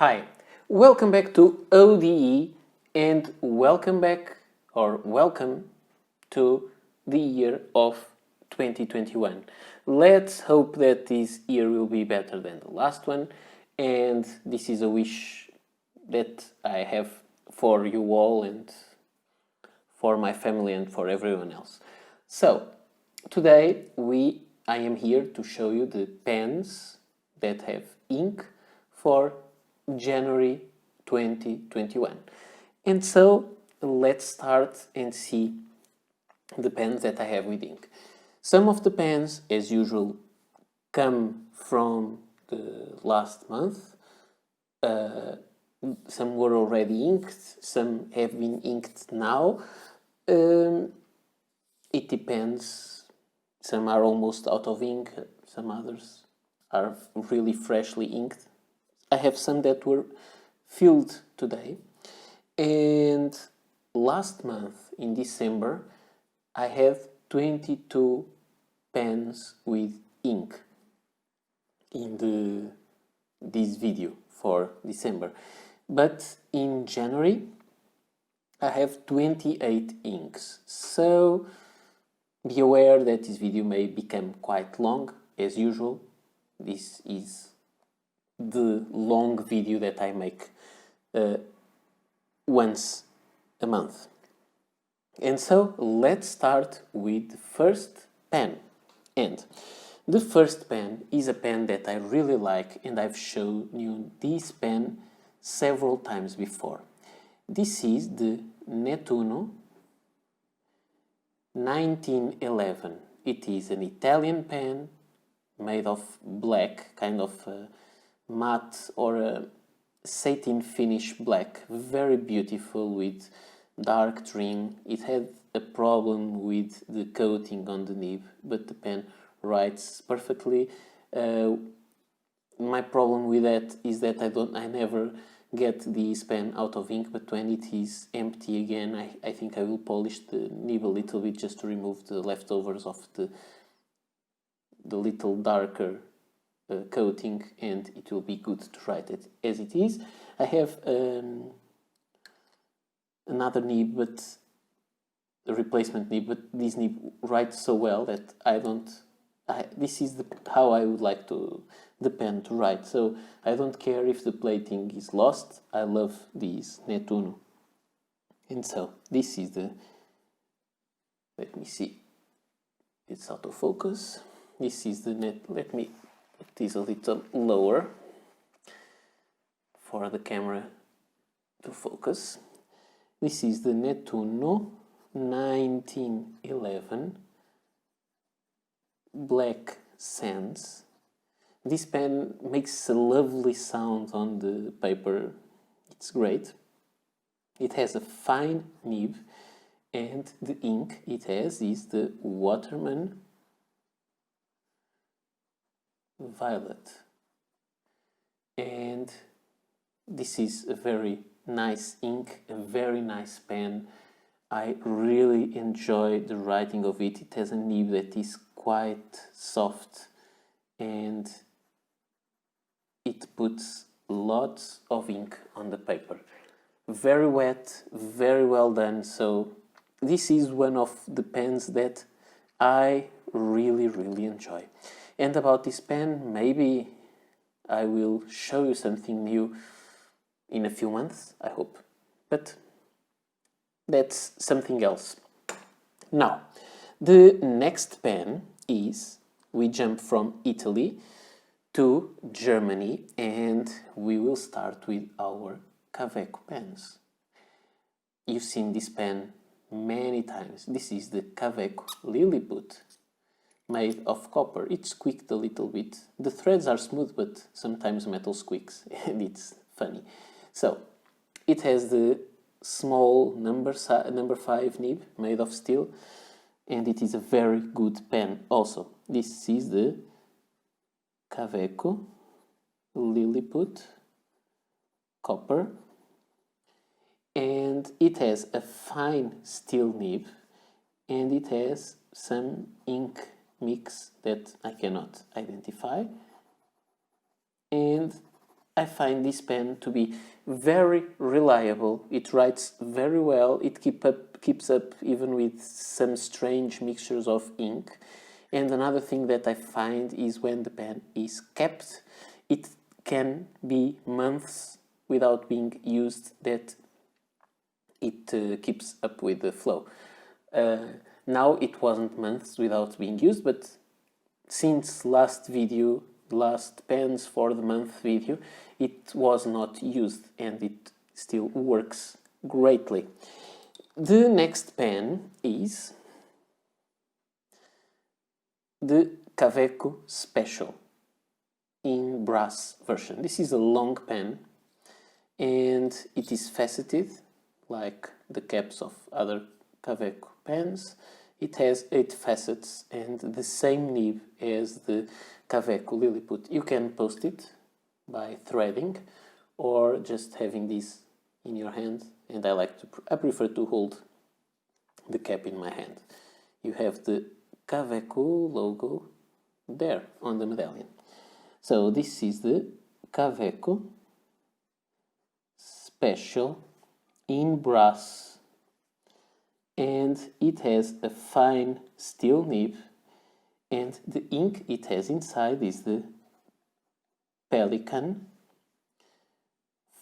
Hi, welcome back to ODE and welcome to the year of 2021. Let's hope that this year will be better than the last one, and this is a wish that I have for you all and for my family and for everyone else. So, today I am here to show you the pens that have ink for January 2021. And so let's start and see the pens that I have with ink. Some of the pens, as usual, come from the last month. Some were already inked, some have been inked now. It depends. Some are almost out of ink, some others are really freshly inked. I have some that were filled today. And last month, in December, I had 22 pens with ink in this video for December. But in January, I have 28 inks. So be aware that this video may become quite long, as usual. This is the long video that I make once a month. And so let's start with the first pen. And the first pen is a pen that I really like, and I've shown you this pen several times before. This is the Neto 1911. It is an Italian pen made of black, kind of matte or a satin finish black, very beautiful with dark trim. It had a problem with the coating on the nib, but the pen writes perfectly. My problem with that is that I never get this pen out of ink, but when it is empty again, I think I will polish the nib a little bit just to remove the leftovers of the little darker coating, and it will be good to write it as it is. I have another nib, but a replacement nib, but this nib writes so well that this is how I would like the pen to write. So I don't care if the plating is lost. I love this Neto. And so this is let me see, it's out of focus. This is the let me put this a little lower for the camera to focus. This is the Neto 1911 Black Sands. This pen makes a lovely sound on the paper. It's great. It has a fine nib, and the ink it has is the Waterman Violet. And this is a very nice ink, a very nice pen. I really enjoy the writing of it. It has a nib that is quite soft, and it puts lots of ink on the paper. Very wet, very well done. So this is one of the pens that I really enjoy. And about this pen, maybe I will show you something new in a few months, I hope. But that's something else. Now, the next pen is, we jump from Italy to Germany, and we will start with our Kaweco pens. You've seen this pen many times. This is the Kaweco Lillyput, made of copper. It squeaked a little bit. The threads are smooth, but sometimes metal squeaks, and it's funny. So, it has the small number 5 nib made of steel, and it is a very good pen also. This is the Kaweco Lillyput copper, and it has a fine steel nib, and it has some ink mix that I cannot identify, and I find this pen to be very reliable. It writes very well. It keeps up even with some strange mixtures of ink. And another thing that I find is when the pen is kept, it can be months without being used, that it keeps up with the flow. Now it wasn't months without being used, but since last pens for the month video, it was not used and it still works greatly. The next pen is the Kaweco Special in brass version. This is a long pen and it is faceted like the caps of other Kaweco pens. It has 8 facets and the same nib as the Kaweco Lillyput. You can post it by threading or just having this in your hand, and I prefer to hold the cap in my hand. You have the Kaweco logo there on the medallion. So this is the Kaweco Special in brass, and it has a fine steel nib, and the ink it has inside is the Pelican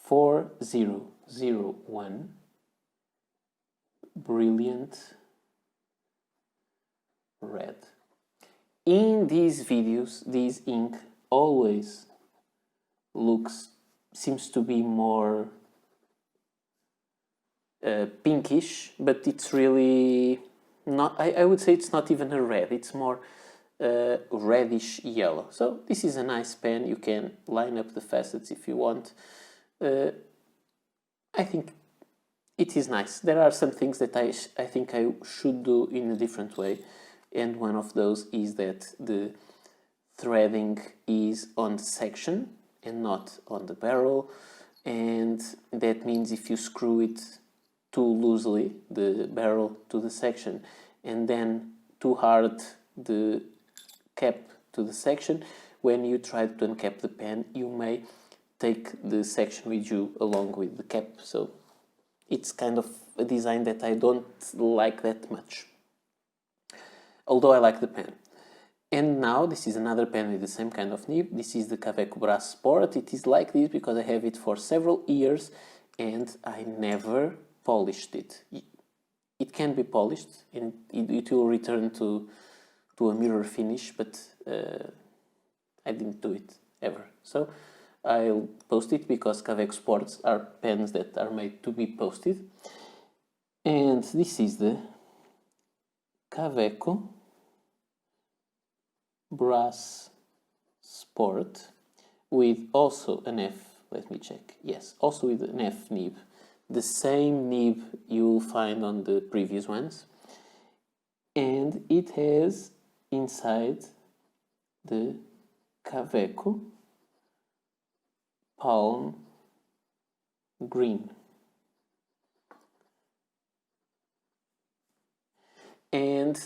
4001 brilliant red. In these videos, this ink always seems to be more pinkish, but it's really not. I would say it's not even a red, it's more reddish yellow. So this is a nice pen. You can line up the facets if you want. I think it is nice. There are some things that I think I should do in a different way, and one of those is that the threading is on the section and not on the barrel, and that means if you screw it too loosely, the barrel to the section, and then too hard the cap to the section, when you try to uncap the pen, you may take the section with you along with the cap. So it's kind of a design that I don't like that much, although I like the pen. And now this is another pen with the same kind of nib. This is the Kaweco Brass Sport. It is like this because I have it for several years and I never polished it. It can be polished and it will return to a mirror finish, but I didn't do it ever. So I'll post it because Kaweco Sports are pens that are made to be posted. And this is the Kaweco Brass Sport with also an F, let me check, yes, also with an F nib, the same nib you'll find on the previous ones, and it has inside the Kaweco Palm Green. And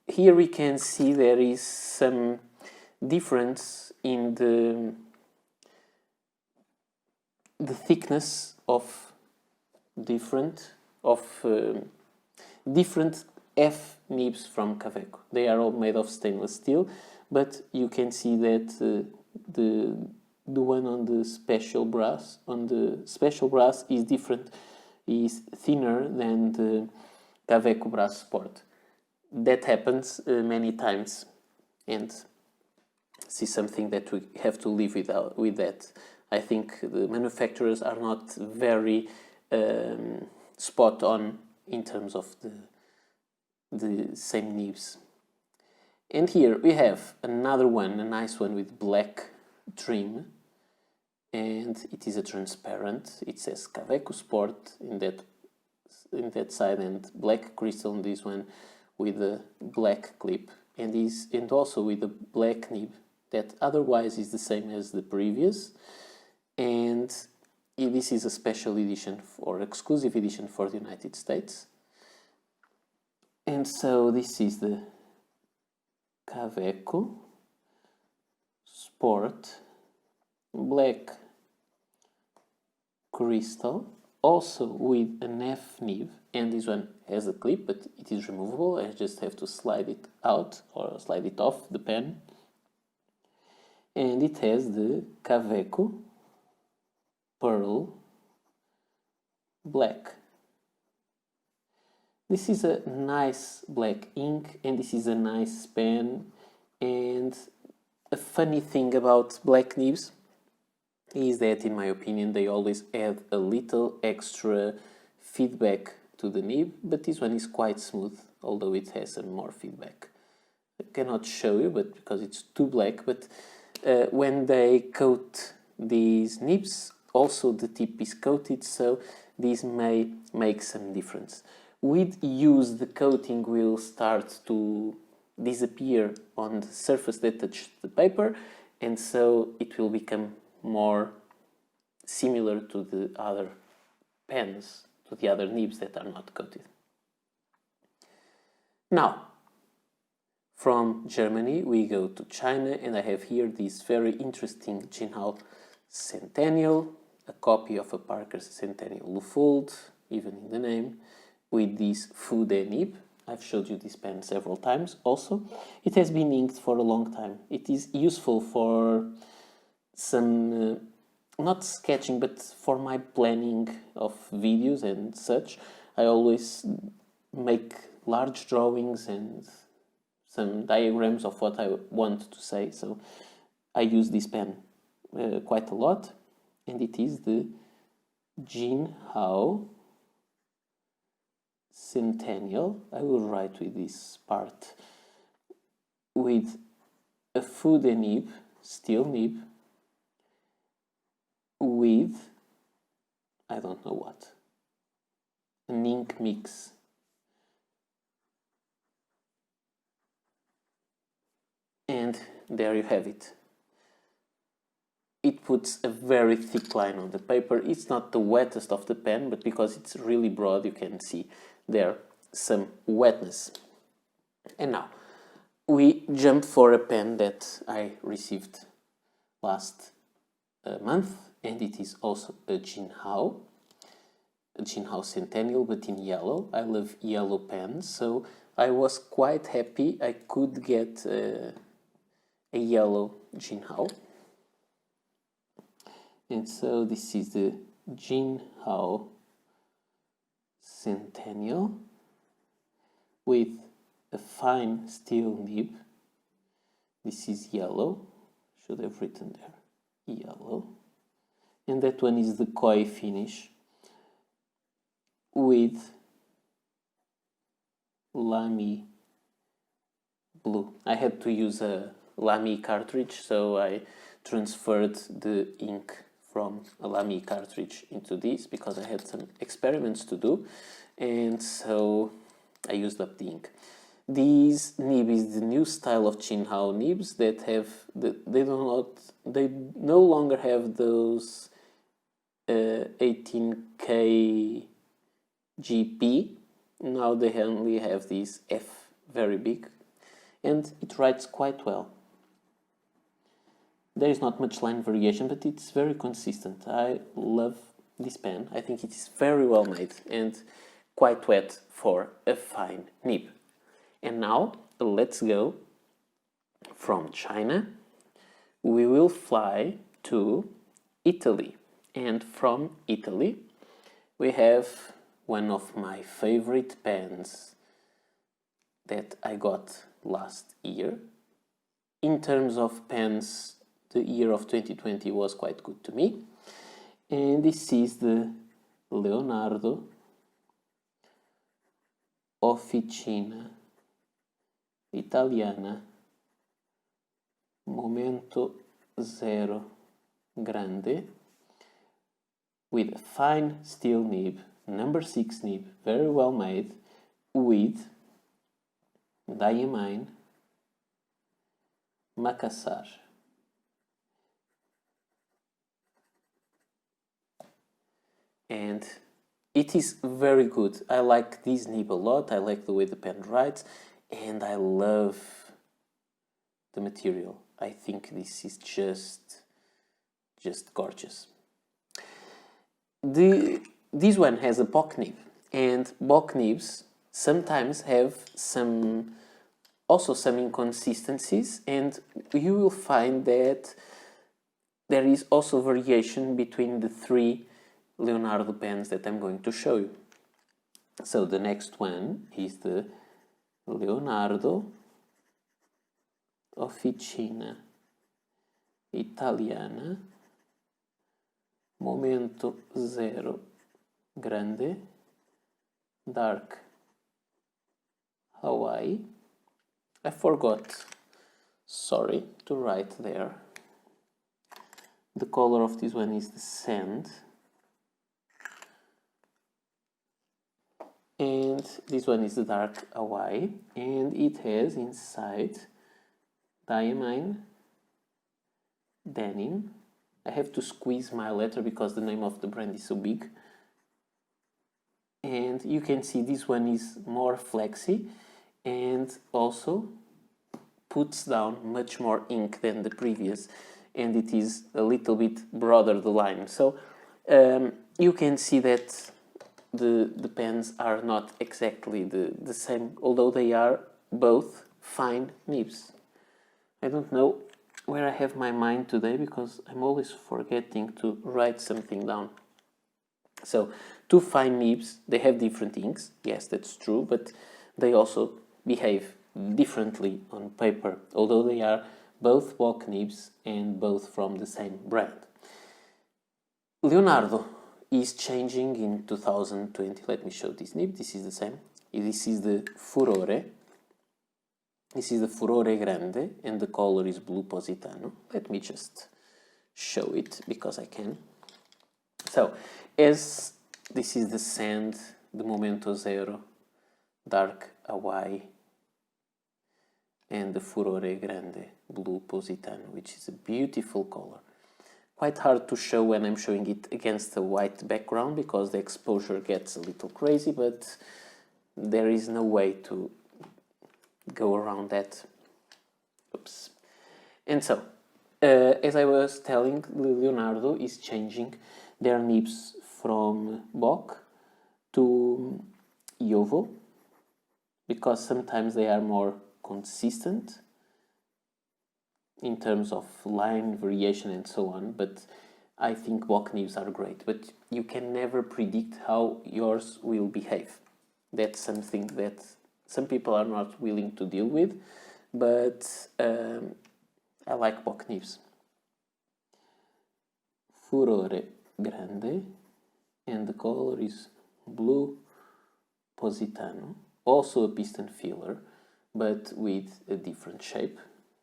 here we can see there is some difference in the thickness of different F nibs from Kaweco. They are all made of stainless steel, but you can see that the one on the special brass is different, is thinner than the Kaweco Brass Sport. That happens many times, and this is something that we have to live with that. I think the manufacturers are not very spot on in terms of the same nibs. And here we have another one, a nice one with black trim, and it is a transparent. It says Kaweco Sport in that side and black crystal on this one, with a black clip, and also with a black nib that otherwise is the same as the previous. And this is a special edition or exclusive edition for the United States. And so this is the Kaweco Sport black crystal, also with an F nib, and this one has a clip, but it is removable. I just have to slide it out or slide it off the pen. And it has the Kaweco Pearl Black. This is a nice black ink, and this is a nice pen. And a funny thing about black nibs is that, in my opinion, they always add a little extra feedback to the nib, but this one is quite smooth, although it has some more feedback. I cannot show you, but because it's too black, but when they coat these nibs, also the tip is coated, so this may make some difference. With use, the coating will start to disappear on the surface that touches the paper, and so it will become more similar to the other pens, to the other nibs that are not coated. Now, from Germany we go to China, and I have here this very interesting Jinhao Centennial, a copy of a Parker Centennial Luffold, even in the name, with this Furore nib. I've showed you this pen several times also. It has been inked for a long time. It is useful for some, not sketching, but for my planning of videos and such. I always make large drawings and some diagrams of what I want to say, so I use this pen quite a lot, and it is the Jinhao Centennial. I will write with this part, with a Furore nib, steel nib, with, I don't know what, an ink mix. And there you have it. It puts a very thick line on the paper. It's not the wettest of the pen, but because it's really broad, you can see there some wetness. And now we jump for a pen that I received last month, and it is also a Jinhao Centennial, but in yellow. I love yellow pens, so I was quite happy I could get a yellow Jinhao. And so this is the Jinhao Centennial with a fine steel nib. This is yellow, should have written there, yellow. And that one is the koi finish with Lamy blue. I had to use a Lamy cartridge, so I transferred the ink from a Lamy cartridge into this because I had some experiments to do, and so I used up the ink. This nib is the new style of Jinhao nibs that have they no longer have those 18K GP. Now they only have this F very big, and it writes quite well. There is not much line variation, but it's very consistent. I love this pen. I think it is very well made and quite wet for a fine nib. And now let's go from China. We will fly to Italy, and from Italy we have one of my favorite pens that I got last year. In terms of pens, the year of 2020 was quite good to me. And this is the Leonardo Officina Italiana Momento Zero Grande with a fine steel nib, number 6 nib, very well made, with diamine Macassar. And it is very good. I like this nib a lot. I like the way the pen writes, and I love the material. I think this is just gorgeous. This one has a pock nib, and pock nibs sometimes have also some inconsistencies, and you will find that there is also variation between the three Leonardo pens that I'm going to show you. So the next one is the Leonardo Officina Italiana Momento Zero Grande Dark Hawaii. I forgot, sorry, to write there. The color of this one is the sand. And this one is the dark Hawaii, and it has inside diamine, denim. I have to squeeze my letter because the name of the brand is so big. And you can see this one is more flexy and also puts down much more ink than the previous, and it is a little bit broader, the line. So you can see that the pens are not exactly the same, although they are both fine nibs. I don't know where I have my mind today because I'm always forgetting to write something down. So, two fine nibs, they have different inks, yes, that's true, but they also behave differently on paper, although they are both Bock nibs and both from the same brand. Leonardo is changing in 2020. Let me show this nib. This is the same. This is the Furore. This is the Furore Grande, and the color is blue Positano. Let me just show it because I can. So, as this is the sand, the Momento Zero, dark Hawaii, and the Furore Grande, blue Positano, which is a beautiful color. Quite hard to show when I'm showing it against a white background because the exposure gets a little crazy, but there is no way to go around that. Oops. And so, as I was telling, Leonardo is changing their nibs from Bock to Jowo because sometimes they are more consistent in terms of line variation and so on, but I think Bock nibs are great, but you can never predict how yours will behave. That's something that some people are not willing to deal with, but I like Bock nibs. Furore Grande, and the color is blue Positano, also a piston filler, but with a different shape,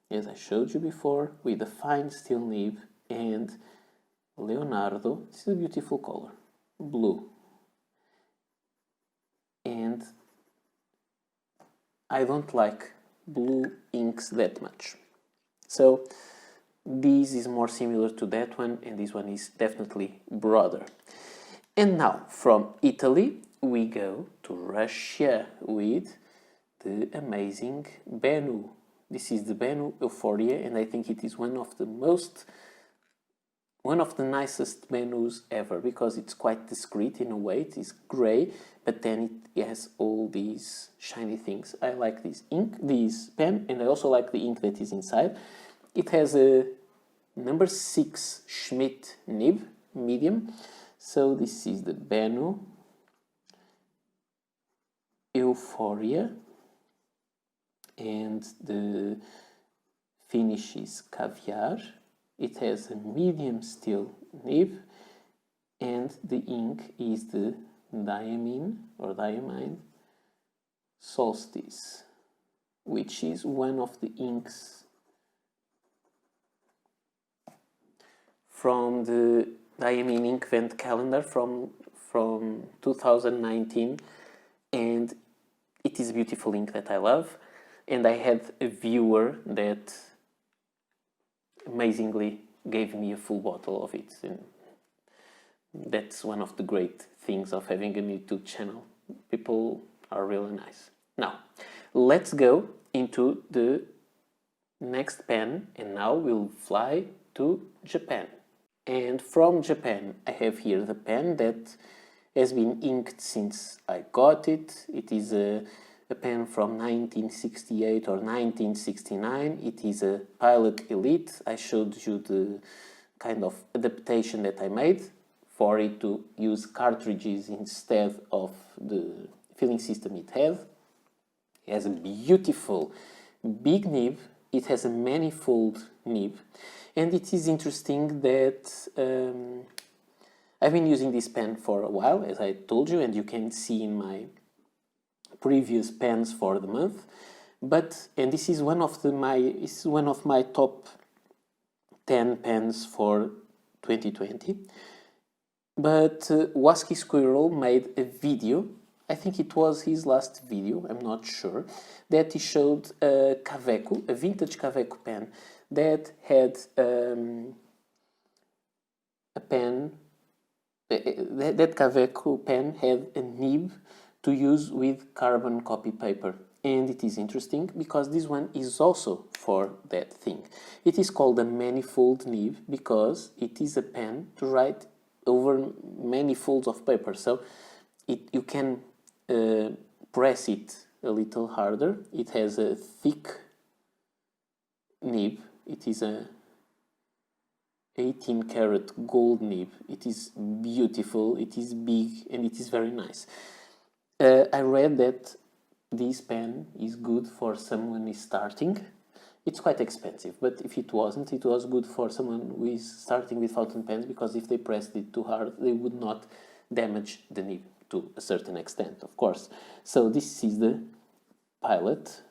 as I showed you before, with a fine steel nib, and Leonardo, this is a beautiful color, blue. And I don't like blue inks that much. So this is more similar to that one, and this one is definitely broader. And now, from Italy, we go to Russia with the amazing Bennu. This is the Bennu Euphoria, and I think it is one of the nicest Bennus ever because it's quite discreet in a way. It is grey, but then it has all these shiny things. I like this ink, this pen, and I also like the ink that is inside. It has a number 6 Schmidt nib, medium. So this is the Bennu Euphoria, and the finish is caviar. It has a medium steel nib, and the ink is the diamine solstice, which is one of the inks from the Diamine Ink Vent calendar from 2019, and it is a beautiful ink that I love. And I had a viewer that amazingly gave me a full bottle of it, and that's one of the great things of having a YouTube channel. People are really nice. Now, let's go into the next pen, and now we'll fly to Japan. And from Japan, I have here the pen that has been inked since I got it. It is a pen from 1968 or 1969. It is a Pilot Elite. I showed you the kind of adaptation that I made for it to use cartridges instead of the filling system it had. It has a beautiful big nib. It has a manifold nib. And it is interesting that I've been using this pen for a while, as I told you, and you can see in my previous pens for the month. And this is one of my top 10 pens for 2020. But Wasky Squirrel made a video, I think it was his last video, I'm not sure, that he showed a Kaweco, a vintage Kaweco pen that had a pen, that Kaweco pen had a nib to use with carbon copy paper. And it is interesting because this one is also for that thing. It is called a manifold nib because it is a pen to write over many folds of paper. So you can press it a little harder. It has a thick nib. It is a 18 karat gold nib. It is beautiful, it is big, and it is very nice. I read that this pen is good for someone who is starting. It's quite expensive, but if it wasn't, it was good for someone who is starting with fountain pens, because if they pressed it too hard, they would not damage the nib to a certain extent, of course. So this is the Pilot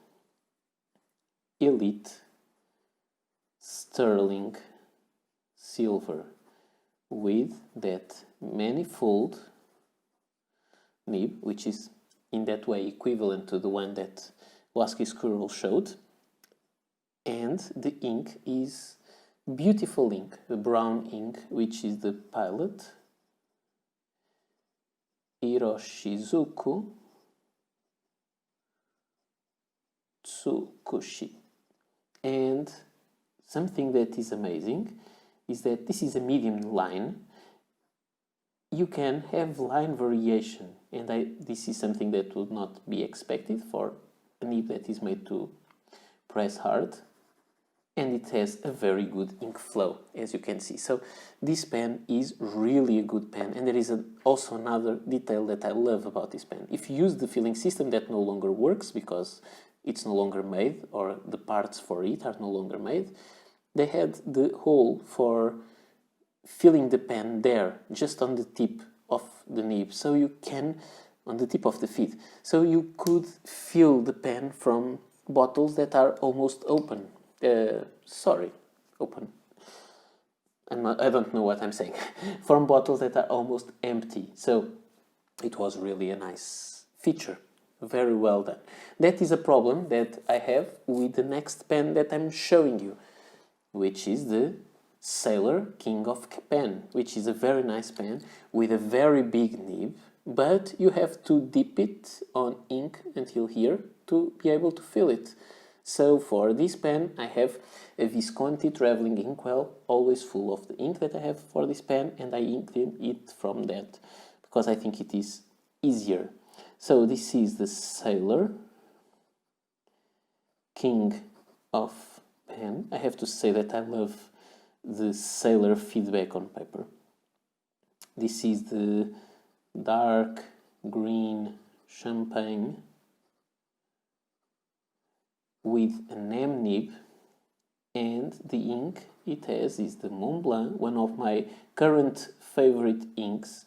Elite Sterling Silver with that manifold nib, which is in that way equivalent to the one that Wasky Squirrel showed. And the ink is beautiful ink, a brown ink, which is the Pilot Hiroshizuku Tsukushi. And something that is amazing is that this is a medium line. You can have line variation, and this is something that would not be expected for a nib that is made to press hard. And it has a very good ink flow, as you can see. So this pen is really a good pen, and there is also another detail that I love about this pen. If you use the filling system that no longer works because it's no longer made, or the parts for it are no longer made, they had the hole for filling the pen there, just on the tip of the nib, so you can, on the tip of the feed, so you could fill the pen from bottles that are almost open. Open. I don't know what I'm saying. From bottles that are almost empty. So it was really a nice feature. Very well done. That is a problem that I have with the next pen that I'm showing you, which is the Sailor King of Pen, which is a very nice pen with a very big nib, but you have to dip it on ink until here to be able to fill it. So for this pen, I have a Visconti Traveling Inkwell, always full of the ink that I have for this pen, and I inked it from that because I think it is easier. So this is the Sailor King of Pen. I have to say that I love the Sailor feedback on paper. This is the dark green champagne with an M nib, and the ink it has is the Montblanc, one of my current favorite inks,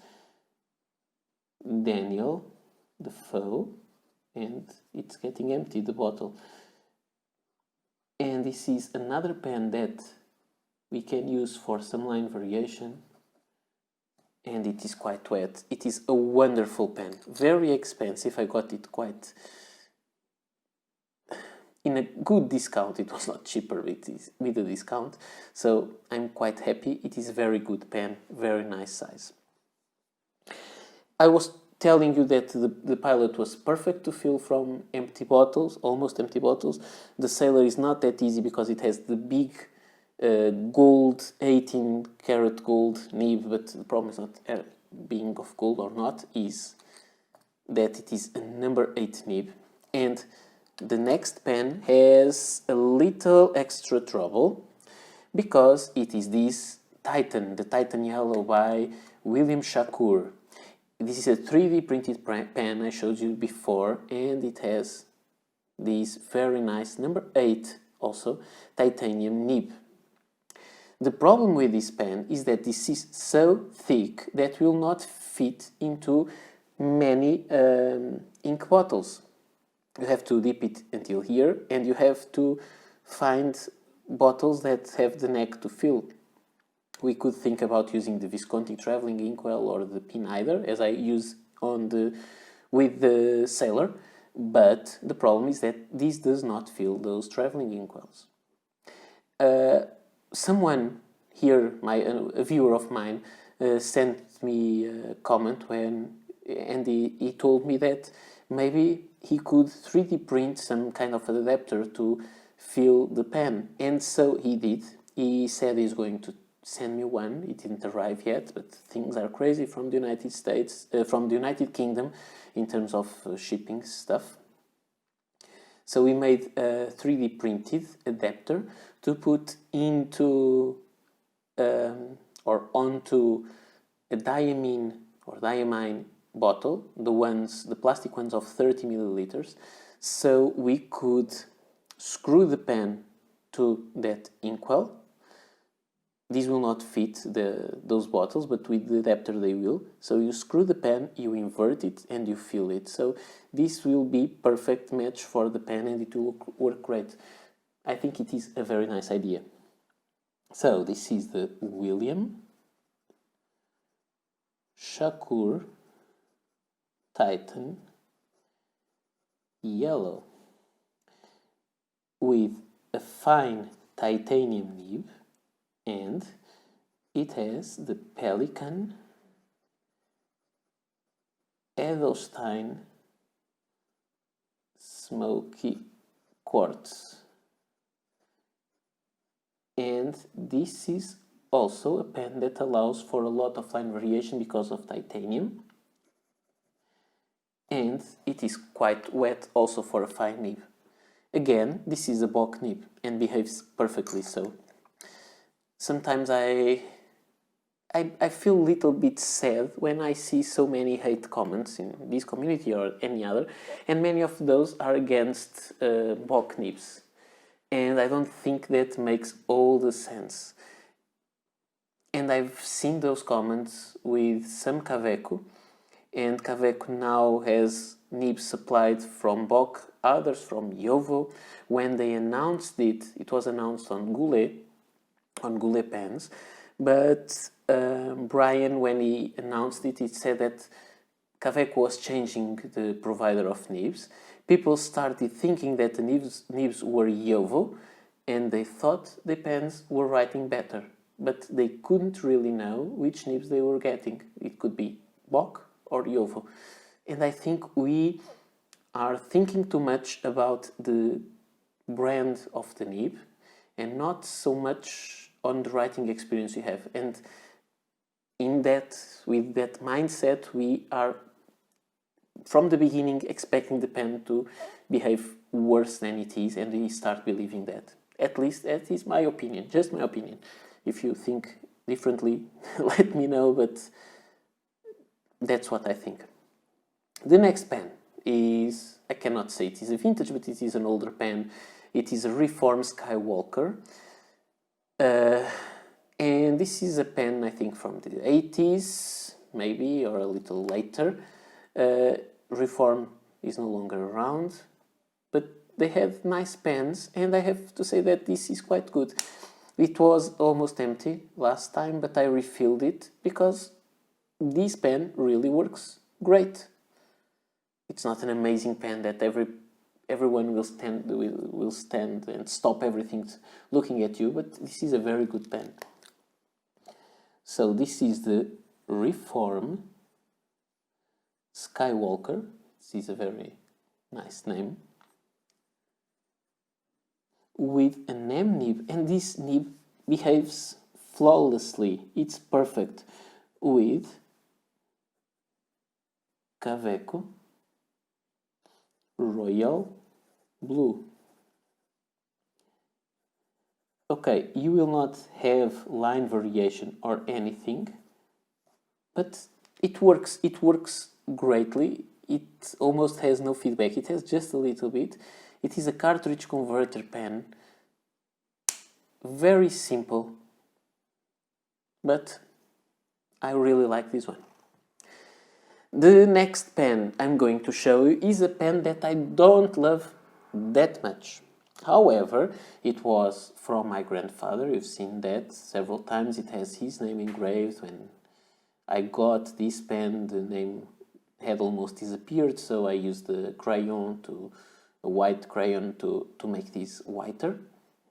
Daniel Defoe, and it's getting empty, the bottle. And this is another pen that we can use for some line variation, and it is quite wet. It is a wonderful pen, very expensive. I got it quite in a good discount. It was not cheaper with a discount, so I'm quite happy. It is a very good pen, very nice size. I was telling you that the Pilot was perfect to fill from empty bottles, almost empty bottles. The Sailor is not that easy because it has the big gold, 18 karat gold nib, but the problem is not being of gold or not, is that it is a number 8 nib. And the next pen has a little extra trouble because it is this Titan, the Titan Yellow by William Shakur. This is a 3D printed pen I showed you before, and it has this very nice number 8 also titanium nib. The problem with this pen is that this is so thick that will not fit into many ink bottles. You have to dip it until here, and you have to find bottles that have the neck to fill. We could think about using the Visconti traveling inkwell or the Pineider, as I use with the Sailor, but the problem is that this does not fill those traveling inkwells. Someone here, a viewer of mine, sent me a comment and he told me that maybe he could 3D print some kind of adapter to fill the pen, and so he did. He said he's going to send me one. It didn't arrive yet, but things are crazy from the United States, from the United Kingdom, in terms of shipping stuff. So we made a 3D printed adapter to put into or onto a diamine bottle, the plastic ones of 30 milliliters, so we could screw the pen to that inkwell. These will not fit those bottles, but with the adapter they will. So you screw the pen, you invert it, and you fill it. So this will be perfect match for the pen, and it will work great. I think it is a very nice idea. So this is the William Shakur Titan Yellow with a fine titanium nib, and it has the Pelican Edelstein smoky quartz. And this is also a pen that allows for a lot of line variation because of titanium. And it is quite wet also for a fine nib. Again, this is a Bock nib and behaves perfectly so. Sometimes I feel a little bit sad when I see so many hate comments in this community or any other, and many of those are against Bock nibs. And I don't think that makes all the sense. And I've seen those comments with some Kaweco, and Kaweco now has nibs supplied from Bock, others from Jowo. When they announced it, it was announced on Goulet pens, but Brian, when he announced it, he said that Kaweco was changing the provider of nibs. People started thinking that the nibs were Jowo, and they thought the pens were writing better, but they couldn't really know which nibs they were getting. It could be Bock or Jowo. And I think we are thinking too much about the brand of the nib and not so much on the writing experience you have. And with that mindset, we are from the beginning expecting the pen to behave worse than it is, and we start believing that. At least that is my opinion, just my opinion. If you think differently, let me know, but that's what I think. The next pen is, I cannot say it is a vintage, but it is an older pen. It is a Reform Skywalker. And this is a pen, I think, from the 80s, maybe, or a little later. Reform is no longer around, but they have nice pens, and I have to say that this is quite good. It was almost empty last time, but I refilled it because this pen really works great. It's not an amazing pen that everyone will stand and stop everything looking at you, but this is a very good pen. So this is the Reform Skywalker. This is a very nice name. With an M nib, and this nib behaves flawlessly. It's perfect with Kaweco Royal Blue. Okay, you will not have line variation or anything, but it works greatly. It almost has no feedback. It has just a little bit. It is a cartridge converter pen. Very simple, but I really like this one. The next pen I'm going to show you is a pen that I don't love that much. However, it was from my grandfather. You've seen that several times. It has his name engraved. When I got this pen, the name had almost disappeared, so I used the crayon, a white crayon, to make this whiter,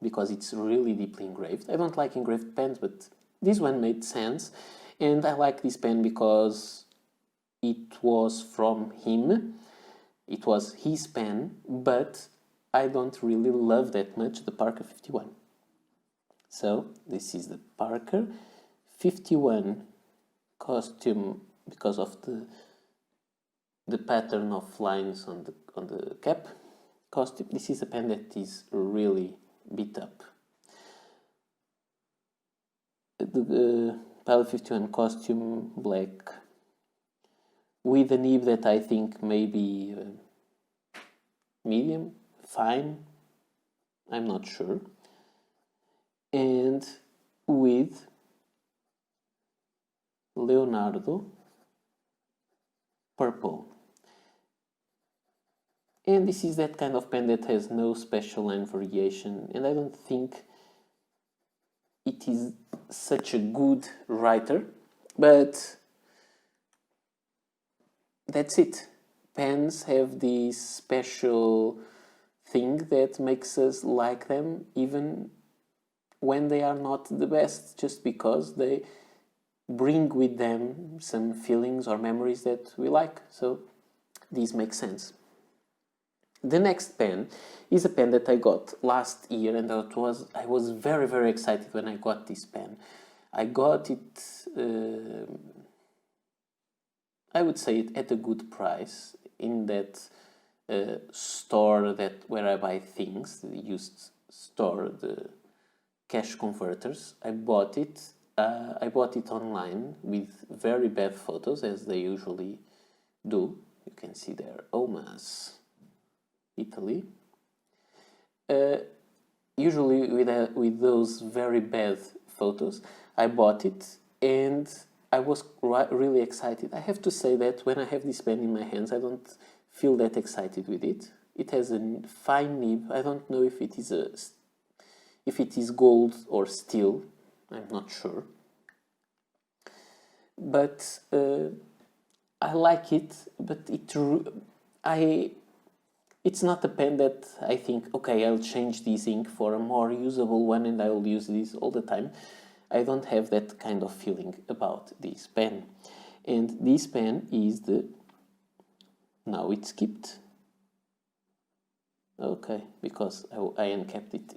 because it's really deeply engraved. I don't like engraved pens, but this one made sense. And I like this pen because it was from him. It was his pen, but I don't really love that much the Parker 51. So this is the Parker 51 costume, because of the pattern of lines on the cap costume. This is a pen that is really beat up. The Pilot 51 costume, black, with a nib that I think may be medium, fine, I'm not sure, and with Leonardo purple. And this is that kind of pen that has no special line variation, and I don't think it is such a good writer, but that's it. Pens have this special thing that makes us like them even when they are not the best, just because they bring with them some feelings or memories that we like. So these make sense. The next pen is a pen that I got last year, and I was very, very excited when I got this pen. I got it, I would say it at a good price in that store where I buy things, the used store, the cash converters. I bought it online with very bad photos, as they usually do. You can see there, OMAS Italy. Usually with those very bad photos, I bought it and I was really excited. I have to say that when I have this pen in my hands, I don't feel that excited with it. It has a fine nib. I don't know if it is gold or steel. I'm not sure. But I like it. But it's not a pen that I think, okay, I'll change this ink for a more usable one and I'll use this all the time. I don't have that kind of feeling about this pen. And this pen is now it skipped. Okay, because I uncapped it.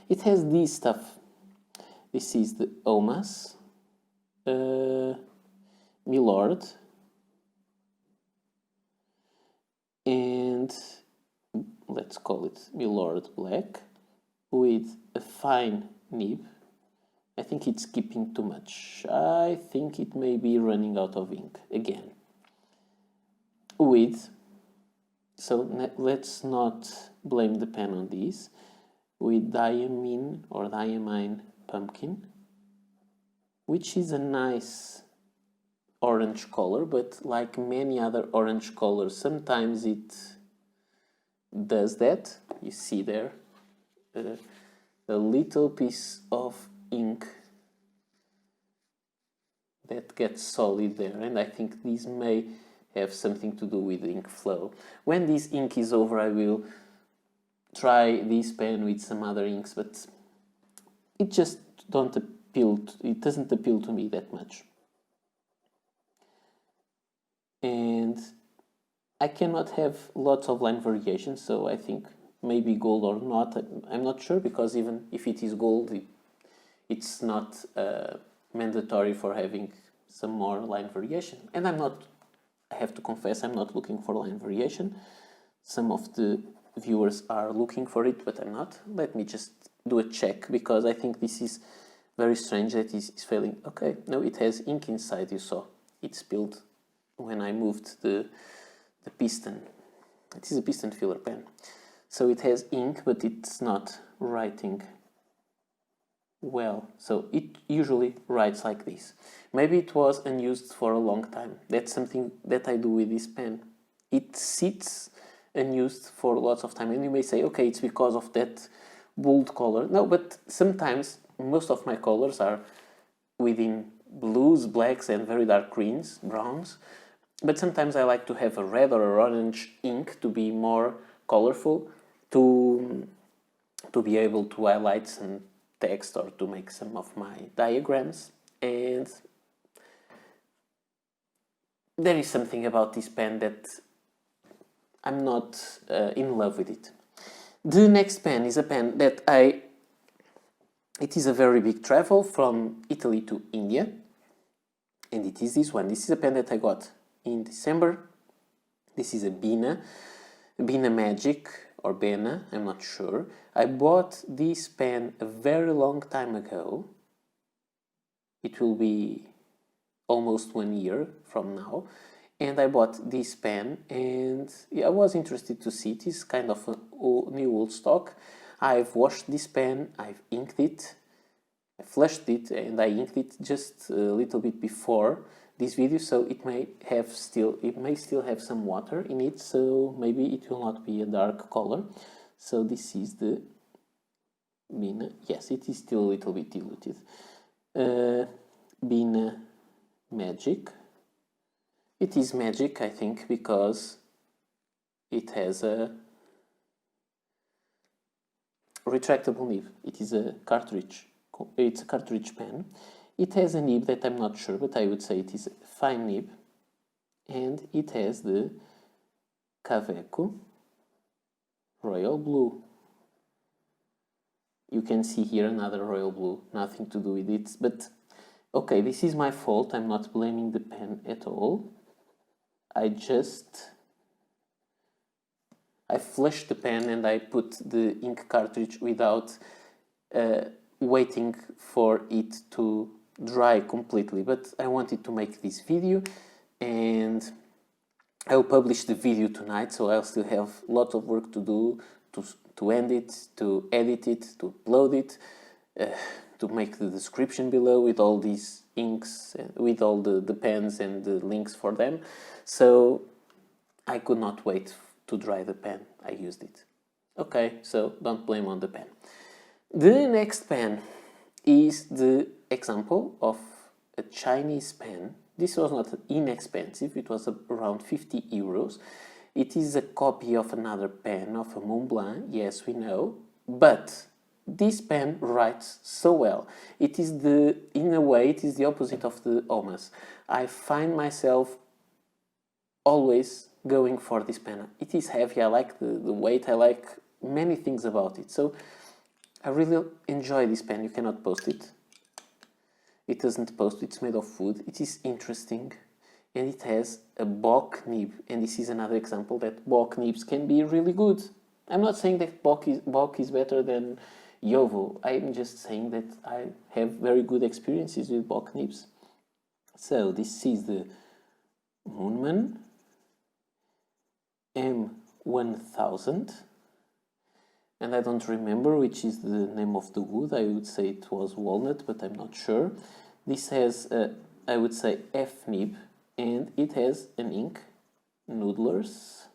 It has this stuff. This is the OMAS Millard. And let's call it Milord Black, with a fine nib. I think it's skipping too much. I think it may be running out of ink again. So let's not blame the pen on this, with diamine pumpkin, which is a nice orange color, but like many other orange colors, sometimes it does that. You see there a little piece of ink that gets solid there, and I think this may have something to do with ink flow. When this ink is over, I will try this pen with some other inks, but it just it doesn't appeal to me that much. And I cannot have lots of line variations, so I think maybe gold or not, I'm not sure, because even if it is gold, it's not mandatory for having some more line variation. And I have to confess, I'm not looking for line variation. Some of the viewers are looking for it, but I'm not. Let me just do a check, because I think this is very strange that it's failing. Okay, no, it has ink inside, you saw. It spilled when I moved the piston. It is a piston filler pen. So it has ink, but it's not writing well. So it usually writes like this. Maybe it was unused for a long time. That's something that I do with this pen. It sits unused for lots of time. And you may say, okay, it's because of that bold color. No, but sometimes most of my colors are within blues, blacks, and very dark greens, browns. But sometimes I like to have a red or a orange ink to be more colorful, to be able to highlight some text or to make some of my diagrams. And there is something about this pen that I'm not in love with it. The next pen is a pen that it is a very big travel from Italy to India, and it is this one. This is a pen that I got in December. This is a Binaba Magic, or Bennu, I'm not sure. I bought this pen a very long time ago. It will be almost 1 year from now. And I bought this pen, and I was interested to see it. It's kind of a new old stock. I've washed this pen, I've inked it, I flushed it, and I inked it just a little bit before this video, so it may still have some water in it, so maybe it will not be a dark color. So this is the Binaba. Yes, it is still a little bit diluted. Binaba Magic. It is magic, I think, because it has a retractable nib. It is a cartridge. It's a cartridge pen. It has a nib that I'm not sure, but I would say it is a fine nib. And it has the Kaweco Royal Blue. You can see here another Royal Blue, nothing to do with it. But okay, this is my fault. I'm not blaming the pen at all. I flushed the pen and I put the ink cartridge without waiting for it to dry completely. But I wanted to make this video, and I'll publish the video tonight, so I'll still have a lot of work to do to end it, to edit it, to upload it, to make the description below with all these inks, with all the pens and the links for them. So I could not wait to dry the pen. I used it. Okay, so don't blame on the pen. The next pen is the example of a Chinese pen. This was not inexpensive, it was around 50 euros. It is a copy of another pen, of a Montblanc, yes, we know, but this pen writes so well. It is in a way, it is the opposite of the OMAS. I find myself always going for this pen. It is heavy, I like the weight, I like many things about it. So I really enjoy this pen. You cannot post it. It doesn't post, it's made of wood. It is interesting, and it has a Bock nib. And this is another example that Bock nibs can be really good. I'm not saying that Bock is better than Jowo. I'm just saying that I have very good experiences with Bock nibs. So this is the Moonman M1000. And I don't remember which is the name of the wood. I would say it was walnut, but I'm not sure. This has, I would say, F nib, and it has an ink, Noodlers,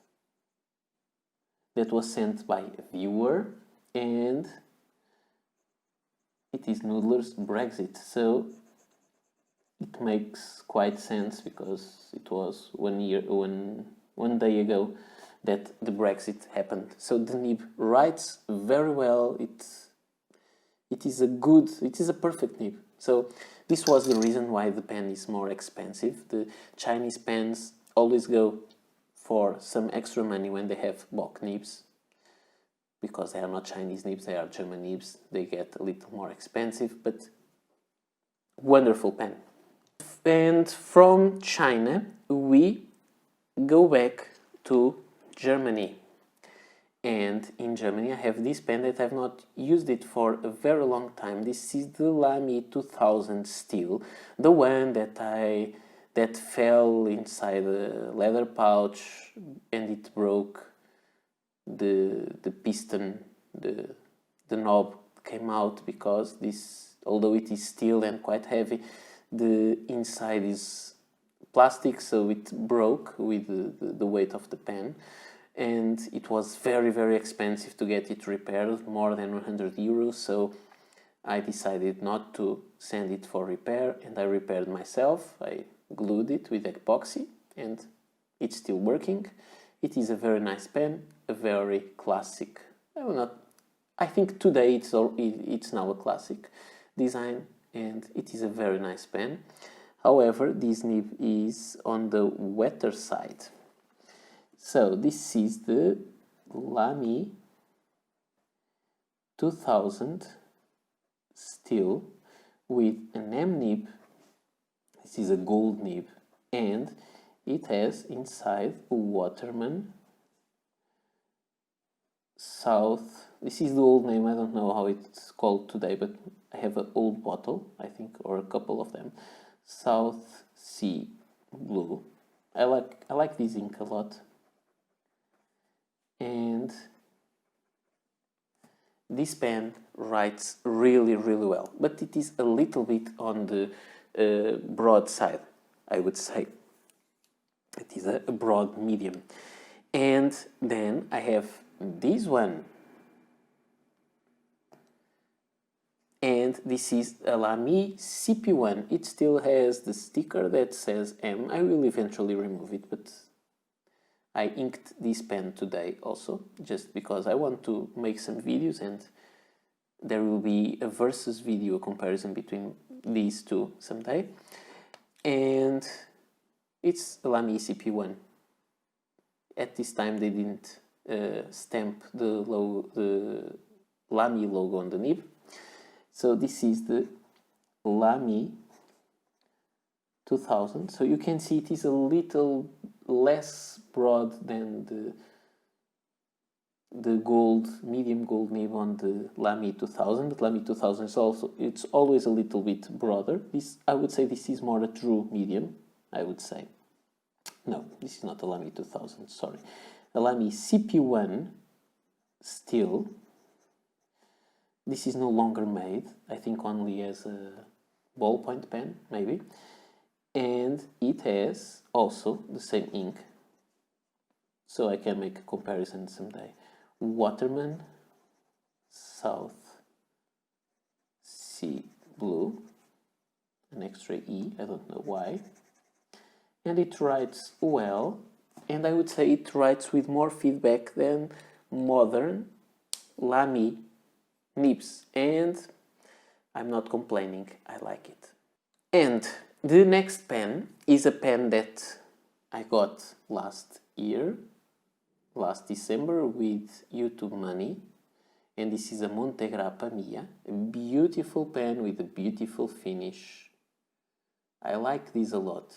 that was sent by a viewer, and it is Noodlers Brexit. So it makes quite sense, because it was 1 day ago that the Brexit happened. So the nib writes very well. It is a perfect nib. So this was the reason why the pen is more expensive. The Chinese pens always go for some extra money when they have Bock nibs. because they are not Chinese nibs, they are German nibs. They get a little more expensive, but wonderful pen. And from China, we go back to Germany. And in Germany, I have this pen that I've not used it for a very long time. This is the Lamy 2000 Steel, the one that fell inside a leather pouch and it broke. The piston, the knob came out because this, although it is steel and quite heavy, the inside is plastic, so it broke with the weight of the pen. And it was very, very expensive to get it repaired, more than 100 euros, so I decided not to send it for repair, and I repaired myself. I glued it with epoxy, and it's still working. It is a very nice pen, a very classic. I think today it's now a classic design, and it is a very nice pen. However, this nib is on the wetter side. So this is the Lamy 2000 Steel with an M nib. This is a gold nib, and it has inside a Waterman South. This is the old name. I don't know how it's called today, but I have an old bottle, I think, or a couple of them. South Sea Blue. I like this ink a lot. And this pen writes really, really well, but it is a little bit on the broad side, I would say. It is a broad medium. And then I have this one. And this is a Lamy CP1. It still has the sticker that says M. I will eventually remove it, but I inked this pen today also, just because I want to make some videos, and there will be a versus video comparison between these two someday. And it's a Lamy CP1. At this time they didn't stamp the Lamy logo on the nib. So this is the Lamy 2000. So you can see it is a little less broad than the gold, medium gold nib on the Lamy 2000. But Lamy 2000 is also, it's always a little bit broader. This, I would say, this is more a true medium, I would say. No, this is not a Lamy 2000, sorry. A Lamy CP1 Steel. This is no longer made, I think only as a ballpoint pen, maybe. And it has also the same ink, so I can make a comparison someday. Waterman South Sea Blue, an extra E, I don't know why. And it writes well, and I would say it writes with more feedback than modern Lamy nibs, and I'm not complaining, I like it. And the next pen is a pen that I got last December with YouTube money, and this is a Montblanc Mia, a beautiful pen with a beautiful finish. I like this a lot.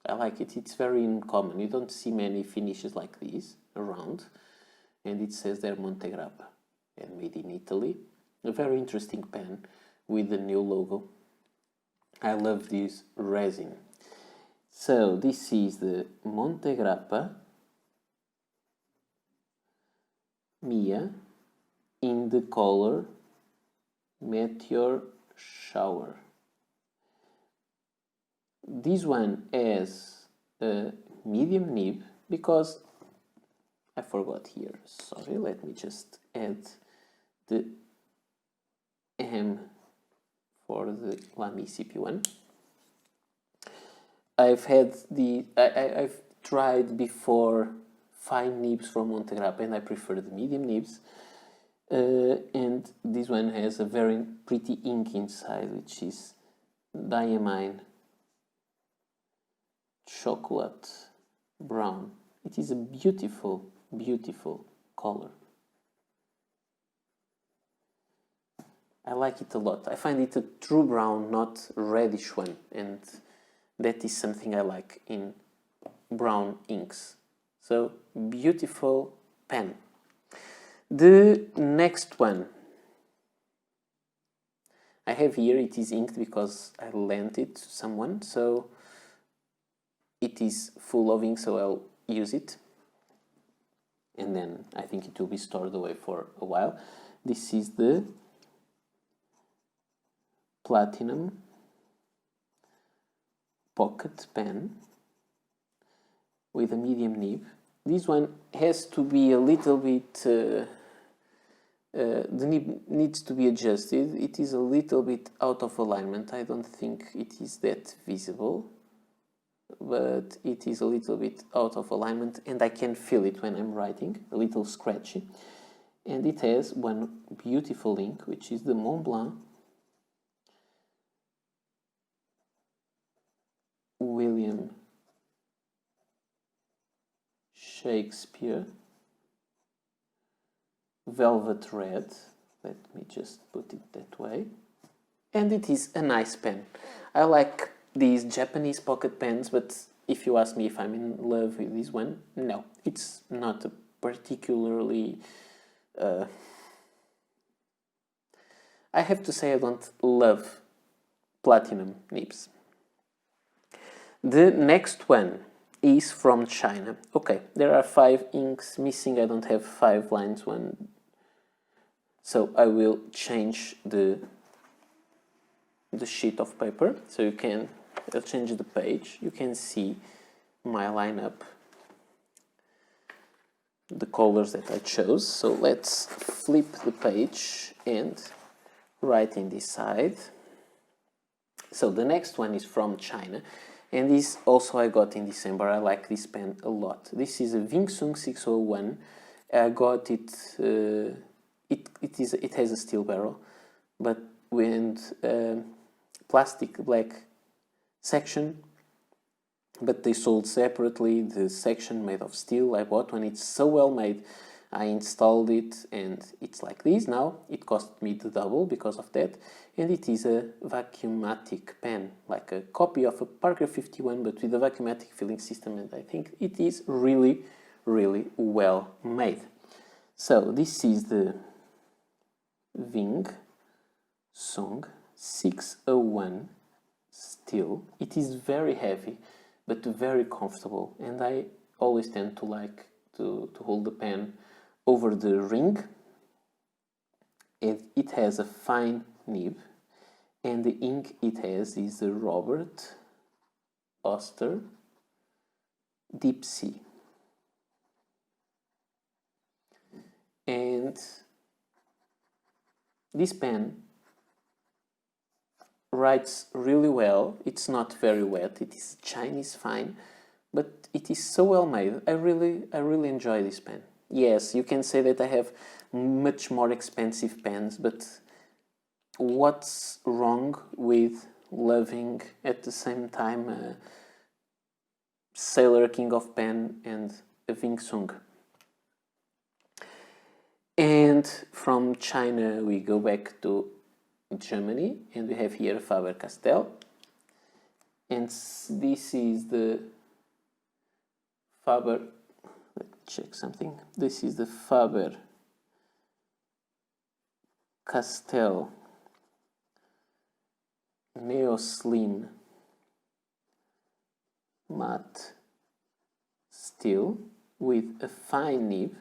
I like it, it's very uncommon, you don't see many finishes like this around, and it says they're Montblanc and made in Italy. A very interesting pen with the new logo. I love this resin. So this is the Montblanc Mia in the color Meteor Shower. This one has a medium nib because I forgot here. Sorry, let me just add the M for the Lamy CP1. I've tried before fine nibs from Montblanc, and I prefer the medium nibs. And this one has a very pretty ink inside, which is diamine chocolate brown. It is a beautiful, beautiful color. I like it a lot. I find it a true brown, not reddish one, and that is something I like in brown inks. So, beautiful pen. The next one I have here, it is inked because I lent it to someone, so it is full of ink, so I'll use it. And then I think it will be stored away for a while. This is the Platinum pocket pen with a medium nib. This one has to be a little bit, the nib needs to be adjusted. It is a little bit out of alignment. I don't think it is that visible, but it is a little bit out of alignment, and I can feel it when I'm writing, a little scratchy. And it has one beautiful ink, which is the Montblanc William Shakespeare Velvet Red. Let me just put it that way. And it is a nice pen. I like these Japanese pocket pens, but if you ask me if I'm in love with this one, no, it's not a particularly... I have to say I don't love platinum nibs. The next one is from China. Okay, there are 5 inks missing. I don't have 5 lines. So I will change the sheet of paper. So I'll change the page. You can see my lineup, the colors that I chose. So let's flip the page and write in this side. So the next one is from China. And this also I got in December. I like this pen a lot. This is a Wingsong 601. I got it. It has a steel barrel, but with plastic black section. But they sold separately the section made of steel. I bought one. It's so well made. I installed it, and it's like this now. It cost me the double because of that. And it is a vacuumatic pen, like a copy of a Parker 51, but with a vacuumatic filling system. And I think it is really, really well made. So this is the Wingsong 601 Steel. It is very heavy, but very comfortable. And I always tend to like to hold the pen over the ring. It has a fine nib, and the ink it has is a Robert Oster Deep Sea. And this pen writes really well. It's not very wet. It is Chinese fine, but it is so well made. I really enjoy this pen. Yes, you can say that I have much more expensive pens, but what's wrong with loving at the same time a Sailor King of Pen and a Wingsong? And from China we go back to Germany, and we have here Faber-Castell, and this is the Faber. Let's check something. This is the Faber-Castell Neo Slim Matte Steel with a fine nib,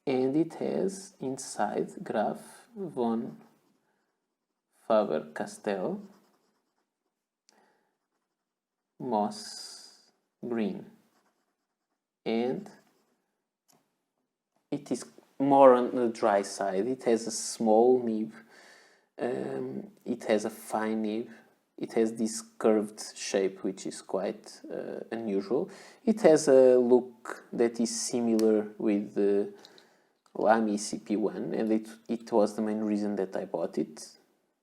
and it has inside Graf von Faber-Castell moss green, and it is more on the dry side. It has a small nib, it has a fine nib, it has this curved shape which is quite unusual. It has a look that is similar with the Lamy CP1, and it was the main reason that I bought it,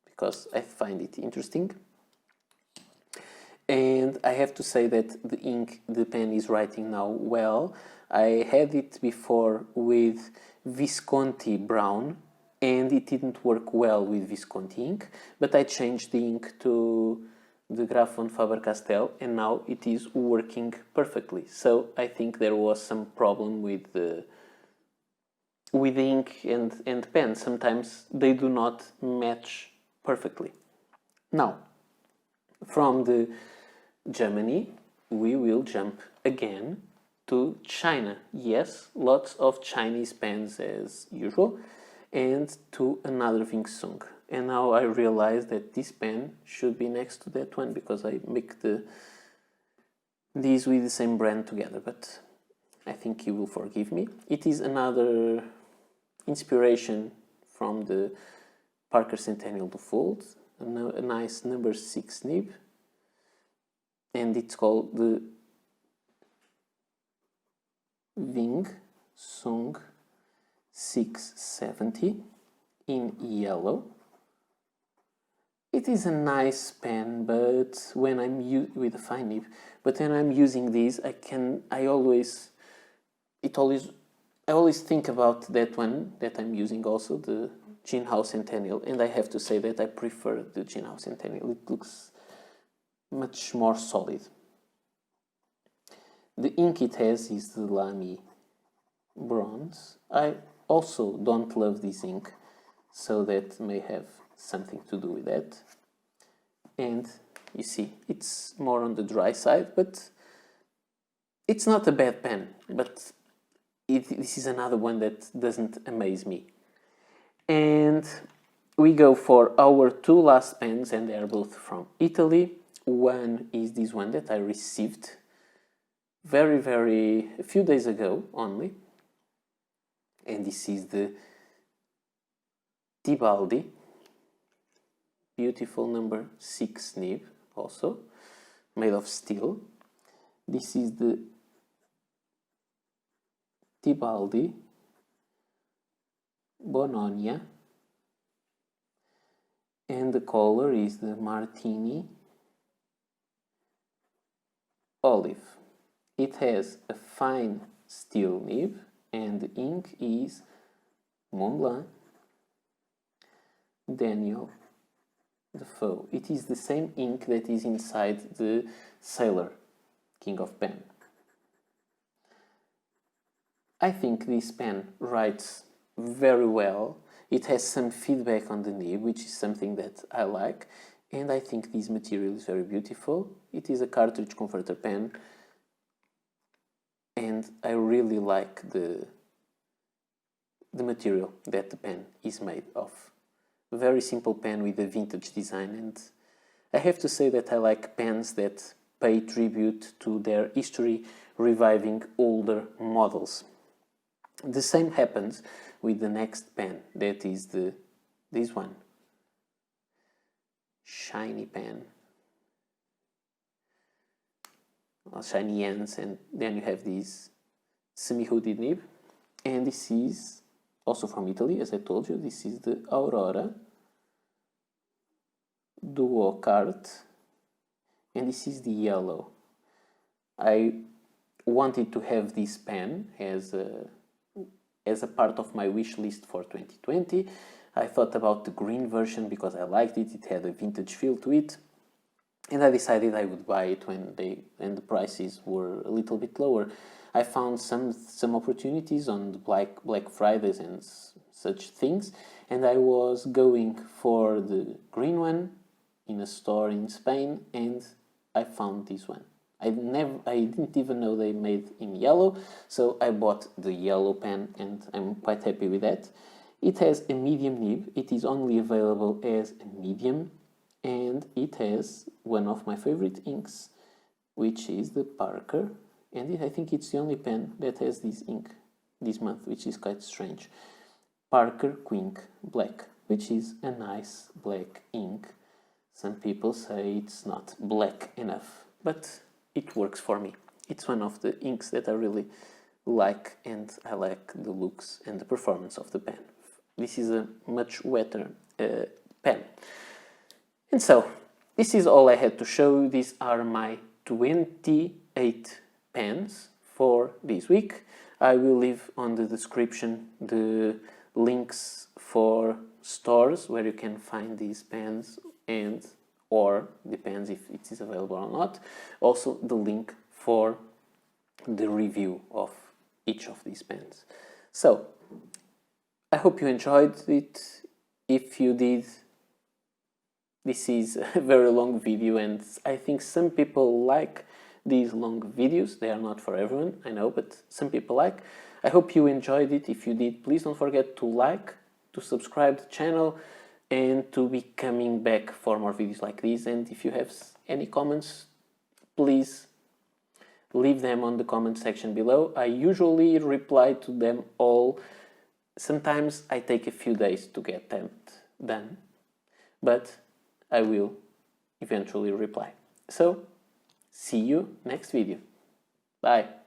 because I find it interesting. And I have to say that the pen is writing now well. I had it before with Visconti brown, and it didn't work well with Visconti ink, but I changed the ink to the Grafon Faber-Castell, and now it is working perfectly. So I think there was some problem with the ink and pen. Sometimes they do not match perfectly. Now, from the Germany, we will jump again to China. Yes, lots of Chinese pens as usual, and to another Wingsong. And now I realize that this pen should be next to that one because I make these with the same brand together, but I think you will forgive me. It is another inspiration from the Parker Centennial to Fold, a nice number 6 nib, and it's called the Wingsong 670 in yellow. It is a nice pen, but when I'm with a fine nib, but when I'm using these, I always think about that one that I'm using also, the Jinhao Centennial, and I have to say that I prefer the Jinhao Centennial. It looks much more solid. The ink it has is the Lamy bronze. I also don't love this ink, so that may have something to do with that. And you see, it's more on the dry side, but it's not a bad pen, but this is another one that doesn't amaze me. And we go for our two last pens, and they are both from Italy. One is this one that I received a few days ago only, and this is the Tibaldi, beautiful number 6 nib, also made of steel. This is the Tibaldi Bononia, and the color is the Martini Olive. It has a fine steel nib, and the ink is Montblanc Daniel Defoe. It is the same ink that is inside the Sailor King of Pen. I think this pen writes very well. It has some feedback on the nib, which is something that I like, and I think this material is very beautiful. It is a cartridge converter pen, and I really like the material that the pen is made of. A very simple pen with a vintage design, and I have to say that I like pens that pay tribute to their history, reviving older models. The same happens with the next pen, that is this one. Shiny pen. Well, shiny ends, and then you have this semi-hooded nib, and this is also from Italy, as I told you. This is the Aurora Duo Card, and this is the yellow. I wanted to have this pen as a part of my wish list for 2020. I thought about the green version because I liked it. It had a vintage feel to it, and I decided I would buy it when the prices were a little bit lower. I found some opportunities on the Black Fridays and such things, and I was going for the green one in a store in Spain, and I found this one. I didn't even know they made in yellow, so I bought the yellow pen, and I'm quite happy with that. It has a medium nib. It is only available as a medium, and it has one of my favorite inks, which is the Parker, and I think it's the only pen that has this ink this month, which is quite strange. Parker Quink Black, which is a nice black ink. Some people say it's not black enough, but it works for me. It's one of the inks that I really like, and I like the looks and the performance of the pen. This is a much wetter pen. And so, this is all I had to show you. These are my 28 pens for this week. I will leave on the description the links for stores where you can find these pens, and or depends if it is available or not, also the link for the review of each of these pens. So I hope you enjoyed it. If you did, this is a very long video, and I think some people like these long videos. They are not for everyone, I know, but some people like. I hope you enjoyed it. If you did, please don't forget to like, to subscribe to the channel, and to be coming back for more videos like this. And if you have any comments, please leave them on the comment section below. I usually reply to them all. Sometimes I take a few days to get them done, but I will eventually reply. So, see you next video. Bye.